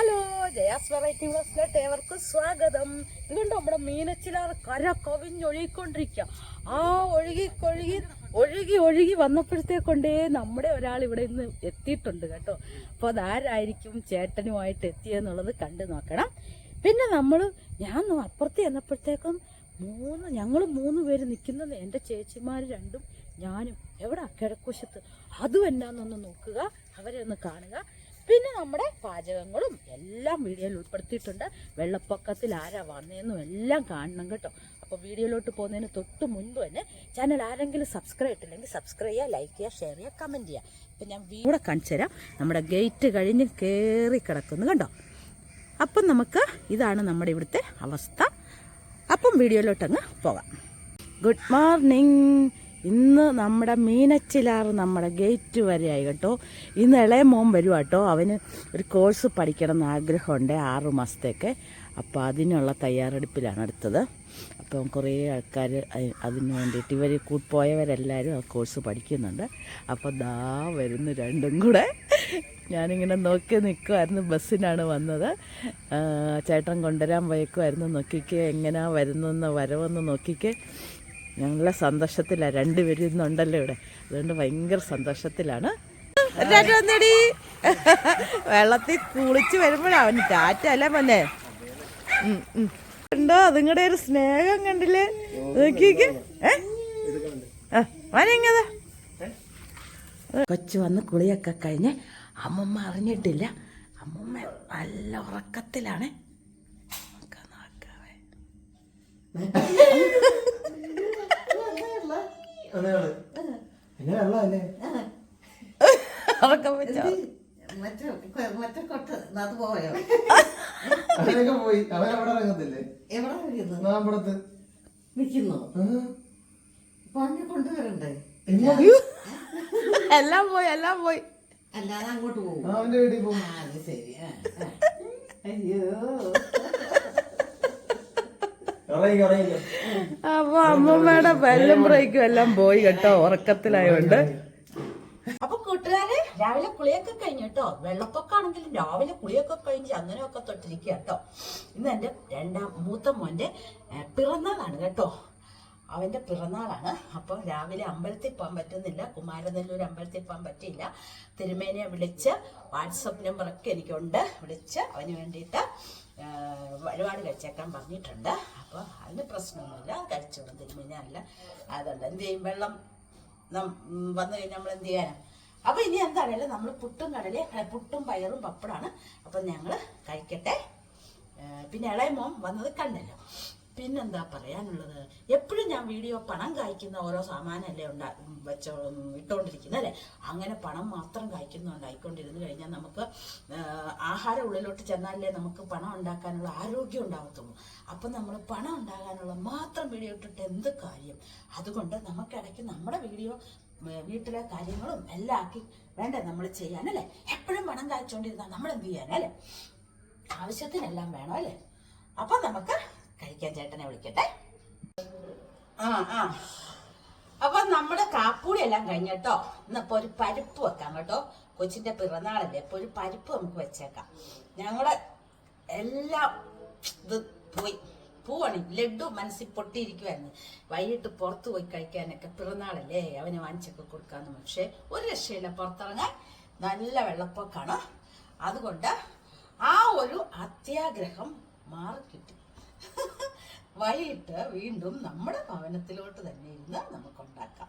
Hello, Jaya's variety വ്ളോഗ്സിലോട്ട് ഏവർക്കും സ്വാഗതം. ഇതുകൊണ്ട് നമ്മുടെ മീനച്ചിലാറ് കര കവിഞ്ഞൊഴുകിക്കൊണ്ടിരിക്കുക. ആ ഒഴുകി വന്നപ്പോഴത്തേക്കൊണ്ടേ നമ്മുടെ ഒരാൾ ഇവിടെ ഇന്ന് എത്തിയിട്ടുണ്ട് കേട്ടോ. അപ്പോൾ അതാരായിരിക്കും ചേട്ടനുമായിട്ട് എത്തിയെന്നുള്ളത് കണ്ടു നോക്കണം. പിന്നെ ഞാൻ അപ്പുറത്ത് ചെന്നപ്പോഴത്തേക്കും ഞങ്ങൾ 3 പേര് നിൽക്കുന്നത്, എൻ്റെ ചേച്ചിമാർ 2ഉം ഞാനും. എവിടെ കിഴക്കുവശത്ത്, അതും എന്നാന്നൊന്ന് നോക്കുക, അവരെ ഒന്ന് കാണുക. പിന്നെ നമ്മുടെ പാചകങ്ങളും എല്ലാം വീഡിയോയിൽ ഉൾപ്പെടുത്തിയിട്ടുണ്ട്. വെള്ളപ്പൊക്കത്തിൽ ആരാ വന്നതെന്നും എല്ലാം കാണണം കേട്ടോ. അപ്പോൾ വീഡിയോയിലോട്ട് പോകുന്നതിന് തൊട്ട് മുൻപ് തന്നെ ചാനൽ ആരെങ്കിലും സബ്സ്ക്രൈബ് ഇട്ടില്ലെങ്കിൽ സബ്സ്ക്രൈബ് ചെയ്യുക, ലൈക്ക് ചെയ്യുക, ഷെയർ ചെയ്യുക, കമൻറ്റ് ചെയ്യുക. ഇപ്പം ഞാൻ വീഡിയോ കാണിച്ചു തരാം. നമ്മുടെ ഗേറ്റ് കഴിഞ്ഞ് കയറി കിടക്കുന്നു കണ്ടോ. അപ്പം ഇതാണ് നമ്മുടെ ഇവിടുത്തെ അവസ്ഥ. അപ്പം വീഡിയോയിലോട്ടങ്ങ് പോകാം. Good morning. ഇന്ന് നമ്മുടെ മീനച്ചിലാറ് നമ്മുടെ ഗേറ്റ് വരെയായി കേട്ടോ. ഇന്ന് ഇളയ മോൻ വരും കേട്ടോ. അവന് ഒരു കോഴ്സ് പഠിക്കണം എന്ന് ആഗ്രഹമുണ്ട് 6 മാസത്തേക്ക്. അപ്പോൾ അതിനുള്ള തയ്യാറെടുപ്പിലാണ് അടുത്തത്. അപ്പം കുറേ ആൾക്കാർ അതിന് വേണ്ടിയിട്ട് പോയവരെല്ലാവരും ആ കോഴ്സ് പഠിക്കുന്നുണ്ട്. അപ്പോൾ ദാ വരുന്നു 2ഉം കൂടെ. ഞാനിങ്ങനെ നോക്കി നിൽക്കുമായിരുന്നു. ബസ്സിനാണ് വന്നത്. ചേട്ടൻ കൊണ്ടുവരാൻ പോയേക്കുമായിരുന്നു. നോക്കിക്കേ എങ്ങനെയാ വരുന്നെന്ന്, വരവെന്ന് നോക്കിക്കേ. നല്ല സന്തോഷത്തിലാണ്. 2 പേരും ഇന്നുണ്ടല്ലോ ഇവിടെ, അതുകൊണ്ട് ഭയങ്കര സന്തോഷത്തിലാണ്. വെള്ളത്തിൽ കുളിച്ച് വരുമ്പോഴാണ് അവന് ടാറ്റ അല്ലേ മോനെ. ഉണ്ടോ അതുങ്ങളുടെ ഒരു സ്നേഹം കണ്ടില്ലേ? നോക്കിക്കേ. മോനെങ്ങതാ കൊച്ചു വന്ന് കുളിയൊക്കെ കഴിഞ്ഞ് അമ്മമ്മ അറിഞ്ഞിട്ടില്ല. അമ്മമ്മ നല്ല ഉറക്കത്തിലാണ്. എല്ലാം പോയി അല്ലാതെ അങ്ങോട്ട് പോകും. ശരി. അയ്യോ, അപ്പൊ അമ്മമ്മയുടെ ബെല്ലും ബ്രേക്കും എല്ലാം പോയി കേട്ടോ, ഉറക്കത്തിലായോണ്ട്. അപ്പൊ കൂട്ടുകാരെ, രാവിലെ കുളിയൊക്കെ കഴിഞ്ഞു കേട്ടോ. വെള്ളപ്പൊക്കാണെങ്കിലും രാവിലെ കുളിയൊക്കെ കഴിഞ്ഞ് അങ്ങനെയൊക്കെ തൊട്ടിരിക്കുക കേട്ടോ. ഇന്ന് എൻ്റെ മൂത്ത മോന്റെ പിറന്നാളാണ് കേട്ടോ. അവന്റെ പിറന്നാളാണ്. അപ്പോൾ രാവിലെ അമ്പലത്തിൽ പോകാൻ പറ്റുന്നില്ല, കുമാരനെല്ലൂർ അമ്പലത്തിൽ പോകാൻ പറ്റിയില്ല. തിരുമേനിയെ വിളിച്ച് വാട്സപ്പ് നമ്പറൊക്കെ എനിക്കുണ്ട്, വിളിച്ച് അവന് വേണ്ടിയിട്ട് വഴിപാട് കഴിച്ചേക്കാൻ പറഞ്ഞിട്ടുണ്ട്. അപ്പോൾ അതിന് പ്രശ്നമൊന്നുമില്ല, കഴിച്ചോളും. തിരുമേനി അല്ല അതുണ്ട്. എന്ത് ചെയ്യും, വെള്ളം വന്നു കഴിഞ്ഞാൽ നമ്മൾ എന്ത് ചെയ്യാനാ. അപ്പൊ ഇനി എന്താണല്ലോ നമ്മൾ പുട്ടും പയറും പപ്പടാണ്. അപ്പൊ ഞങ്ങള് കഴിക്കട്ടെ. പിന്നെ ഇളയ മോൻ വന്നത് കണ്ടല്ലോ. പിന്നെന്താ പറയാനുള്ളത്, എപ്പോഴും ഞാൻ വീഡിയോ പണം കായ്ക്കുന്ന ഓരോ സാമാനല്ലേ ഇട്ടുകൊണ്ടിരിക്കുന്നത് അല്ലേ. അങ്ങനെ പണം മാത്രം കായ്ക്കൊണ്ടിരുന്നു കഴിഞ്ഞാൽ നമുക്ക് ആഹാരം ഉള്ളിലോട്ട് ചെന്നാലേ നമുക്ക് പണം ഉണ്ടാക്കാനുള്ള ആരോഗ്യം ഉണ്ടാകത്തുള്ളൂ. അപ്പം നമ്മൾ പണം ഉണ്ടാകാനുള്ള മാത്രം വീഡിയോ ഇട്ടിട്ട് എന്ത് കാര്യം. അതുകൊണ്ട് നമുക്കിടയ്ക്ക് നമ്മുടെ വീട്ടിലെ കാര്യങ്ങളും എല്ലാം ആക്കി വേണ്ടേ നമ്മൾ ചെയ്യാനല്ലേ. എപ്പോഴും പണം കായ്ച്ചോണ്ടിരുന്നാൽ നമ്മൾ എന്ത് ചെയ്യാനല്ലേ. ആവശ്യത്തിനെല്ലാം വേണം അല്ലേ. അപ്പം നമുക്ക് കഴിക്കാൻ ചേട്ടനെ വിളിക്കട്ടെ. അപ്പൊ നമ്മുടെ കാപ്പൂടി എല്ലാം കഴിഞ്ഞട്ടോ. ഇന്നിപ്പോ ഒരു പരിപ്പ് വെക്കാം കേട്ടോ. കൊച്ചിന്റെ പിറന്നാളല്ലേ, ഇപ്പൊ ഒരു പരിപ്പ് നമുക്ക് വെച്ചേക്കാം. ഞങ്ങള് എല്ലാം ഇത് പൂവണി ലഡു മനസ്സിൽ പൊട്ടിയിരിക്കുവായിരുന്നു. വൈകിട്ട് പുറത്തു പോയി കഴിക്കാനൊക്കെ, പിറന്നാളല്ലേ അവന് വാങ്ങിച്ചൊക്കെ കൊടുക്കാന്ന്. പക്ഷെ ഒരു രക്ഷയില്ല, പുറത്തിറങ്ങാൻ നല്ല വെള്ളപ്പൊക്കാണ്. അതുകൊണ്ട് ആ ഒരു അത്യാഗ്രഹം മാറിക്കിട്ടി. വൈകിട്ട് വീണ്ടും നമ്മുടെ ഭവനത്തിലോട്ട് തന്നെ ഇരുന്ന് നമുക്ക് ഉണ്ടാക്കാം.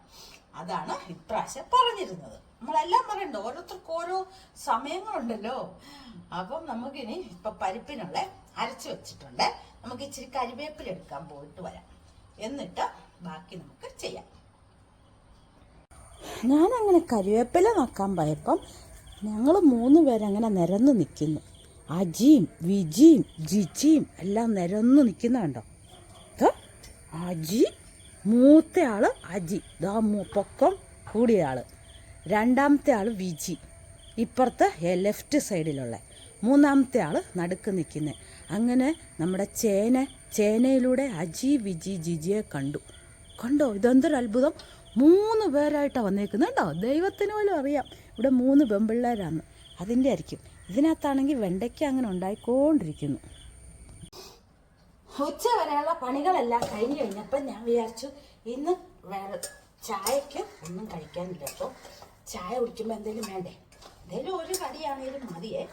അതാണ് ഇപ്രാവശ്യം പറഞ്ഞിരുന്നത്. നമ്മളെല്ലാം പറയണ്ട, ഓരോരുത്തർക്കും ഓരോ സമയങ്ങളുണ്ടല്ലോ. അപ്പം നമുക്കിനി ഇപ്പൊ പരിപ്പിനുള്ള അരച്ചു വെച്ചിട്ടുണ്ട്. നമുക്ക് ഇച്ചിരി കരിവേപ്പില എടുക്കാൻ പോയിട്ട് വരാം, എന്നിട്ട് ബാക്കി നമുക്ക് ചെയ്യാം. ഞാനങ്ങനെ കരിവേപ്പില നോക്കാൻ പോയപ്പം ഞങ്ങൾ 3 പേരങ്ങനെ നിരന്ന് നിൽക്കുന്നു. അജിയും വിജിയും ജിജിയും എല്ലാം നിരന്ന് നിൽക്കുന്ന കണ്ടോ. അജി മൂത്തയാള് അജി, പൊക്കം കൂടിയ ആള്. രണ്ടാമത്തെ ആള് വിജി, ഇപ്പുറത്ത് ലെഫ്റ്റ് സൈഡിലുള്ള. മൂന്നാമത്തെ ആള് നടുക്ക് നിൽക്കുന്നത്. അങ്ങനെ നമ്മുടെ ചേനയിലൂടെ അജി വിജി ജിജിയെ കണ്ടോ. ഇതെന്തൊരു അത്ഭുതം. 3 പേരായിട്ടാണ് വന്നേക്കുന്നത് കേട്ടോ. ദൈവത്തിന് പോലും അറിയാം ഇവിടെ 3 പെൺപിള്ളേരാണ്. അതിൻ്റെ ആയിരിക്കും. ഇതിനകത്താണെങ്കിൽ വെണ്ടയ്ക്ക അങ്ങനെ ഉണ്ടായിക്കൊണ്ടിരിക്കുന്നു. ഉച്ച വരെയുള്ള പണികളെല്ലാം കഴിഞ്ഞ് കഴിഞ്ഞപ്പോൾ ഞാൻ വിചാരിച്ചു ഇന്ന് ചായക്ക് ഒന്നും കഴിക്കാനില്ല കേട്ടോ. ചായ കുടിക്കുമ്പോൾ എന്തെങ്കിലും വേണ്ടേ, എന്തെങ്കിലും ഒരു കടിയാണെങ്കിലും മതിയേ.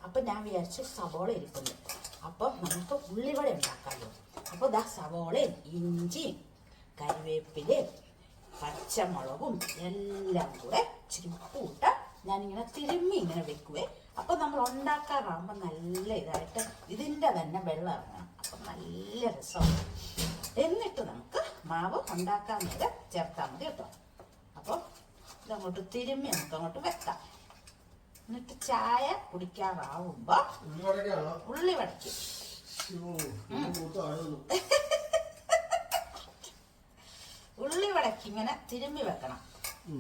അപ്പം ഞാൻ വിചാരിച്ചു സവോള ഇരിക്കുന്നു, അപ്പം നമുക്ക് ഉള്ളിവട ഉണ്ടാക്കാമല്ലോ. അപ്പോൾ ദാ സവോളയും ഇഞ്ചിയും കരിവേപ്പിലയും പച്ചമുളകും എല്ലാം കൂടെ ഇച്ചിരി ഉപ്പിട്ട ഞാനിങ്ങനെ തിരുമ്മി ഇങ്ങനെ വെക്കുവേ. അപ്പം നമ്മൾ ഉണ്ടാക്കാറാകുമ്പോൾ നല്ല ഇതായിട്ട് ഇതിൻ്റെ തന്നെ വെള്ളം ഇറങ്ങണം, അപ്പം നല്ല രസമാണ്. എന്നിട്ട് നമുക്ക് മാവ് ഉണ്ടാക്കാൻ നേരം ചേർത്താൽ മതി കേട്ടോ. അപ്പോൾ ഇതങ്ങോട്ട് തിരുമ്മി നമുക്ക് അങ്ങോട്ട് വെക്കാം. എന്നിട്ട് ചായ കുടിക്കാറാവുമ്പോൾ ഉള്ളി വടയ്ക്കും. ഉള്ളി വടക്കി ഇങ്ങനെ തിരുമ്മി വെക്കണം.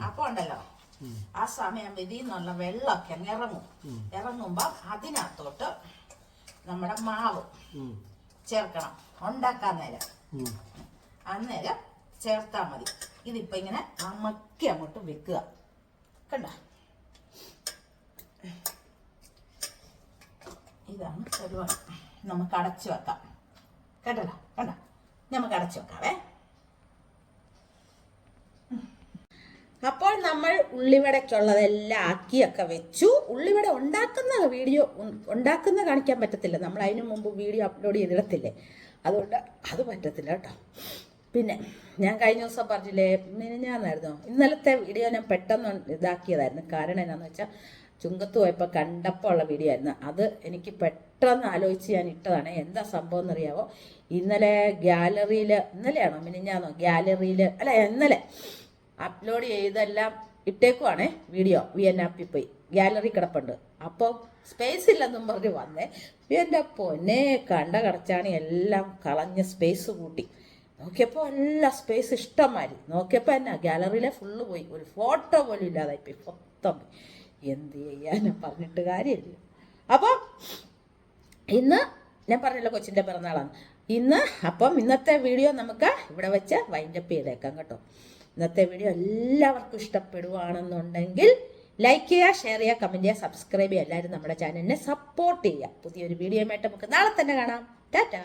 അപ്പൊ ഉണ്ടല്ലോ ആ സമയം ഇതിൽ നിന്നുള്ള വെള്ളമൊക്കെ അങ്ങ് ഇറങ്ങുമ്പോ അതിനകത്തോട്ട് നമ്മുടെ മാവ് ചേർക്കണം. ഉണ്ടാക്കാൻ നേരം അന്നേരം ചേർത്താൽ മതി. ഇതിപ്പോ ഇങ്ങനെ അമക്കി അങ്ങോട്ട് വെക്കുക. കണ്ട, ഇതാണ് പരിപാടി. നമുക്ക് അടച്ചു വെക്കാം. കേട്ടല്ലോ, കണ്ട, നമുക്ക് അടച്ചു വെക്കാവേ. അപ്പോൾ നമ്മൾ ഉള്ളിവടയ്ക്കുള്ളതെല്ലാം ആക്കിയൊക്കെ വെച്ചു. ഉള്ളിവട ഉണ്ടാക്കുന്ന കാണിക്കാൻ പറ്റത്തില്ല, നമ്മൾ അതിനു മുമ്പ് വീഡിയോ അപ്ലോഡ് ചെയ്തിടത്തില്ലേ, അതുകൊണ്ട് അത് പറ്റത്തില്ല കേട്ടോ. പിന്നെ ഞാൻ കഴിഞ്ഞ ദിവസം പറഞ്ഞില്ലേ, മിനിഞ്ഞാന്നായിരുന്നോ, ഇന്നലത്തെ വീഡിയോ ഞാൻ പെട്ടെന്ന് ഇതാക്കിയതായിരുന്നു. കാരണം എന്നാന്ന് വെച്ചാൽ ചുങ്കത്ത് പോയപ്പോൾ കണ്ടപ്പോൾ ഉള്ള വീഡിയോ ആയിരുന്നു. അത് എനിക്ക് പെട്ടെന്ന് ആലോചിച്ച് ഞാൻ ഇട്ടതാണ്. എന്താ സംഭവം എന്നറിയാവോ, ഇന്നലെ ഗ്യാലറിയിൽ, ഇന്നലെയാണോ മിനിഞ്ഞാന്നോ, ഗ്യാലറിയിൽ അല്ല ഇന്നലെ അപ്ലോഡ് ചെയ്തെല്ലാം ഇട്ടേക്കുവാണേ വീഡിയോ. വിയന്നാപ്പിൽ പോയി ഗ്യാലറി കിടപ്പുണ്ട്. അപ്പോൾ സ്പേസ് ഇല്ലെന്നും പറഞ്ഞ് വന്നേ. എൻ്റെ പൊന്നെ, കണ്ട കടച്ചാണി എല്ലാം കളഞ്ഞ് സ്പേസ് കൂട്ടി. നോക്കിയപ്പോൾ എല്ലാ സ്പേസ് ഇഷ്ടംമാതിരി. നോക്കിയപ്പോൾ എന്നാ ഗ്യാലറിയിലെ ഫുള്ള് പോയി, ഒരു ഫോട്ടോ പോലും ഇല്ലാതായിപ്പോയി, മൊത്തം പോയി. എന്ത് ചെയ്യാനും പറഞ്ഞിട്ട് കാര്യമില്ല. അപ്പം ഇന്ന് ഞാൻ പറഞ്ഞല്ലോ കൊച്ചിൻ്റെ പിറന്നാളാണ് ഇന്ന്. അപ്പം ഇന്നത്തെ വീഡിയോ നമുക്ക് ഇവിടെ വെച്ച് വൈൻഡപ്പ് ചെയ്തേക്കാം കേട്ടോ. ഇന്നത്തെ വീഡിയോ എല്ലാവർക്കും ഇഷ്ടപ്പെടുവാണെന്നുണ്ടെങ്കിൽ ലൈക്ക് ചെയ്യുക, ഷെയർ ചെയ്യുക, കമൻറ്റ് ചെയ്യുക, സബ്സ്ക്രൈബ് ചെയ്യുക. എല്ലാവരും നമ്മുടെ ചാനലിനെ സപ്പോർട്ട് ചെയ്യുക. പുതിയൊരു വീഡിയോയുമായിട്ട് നമുക്ക് നാളെ തന്നെ കാണാം. ടാറ്റാ.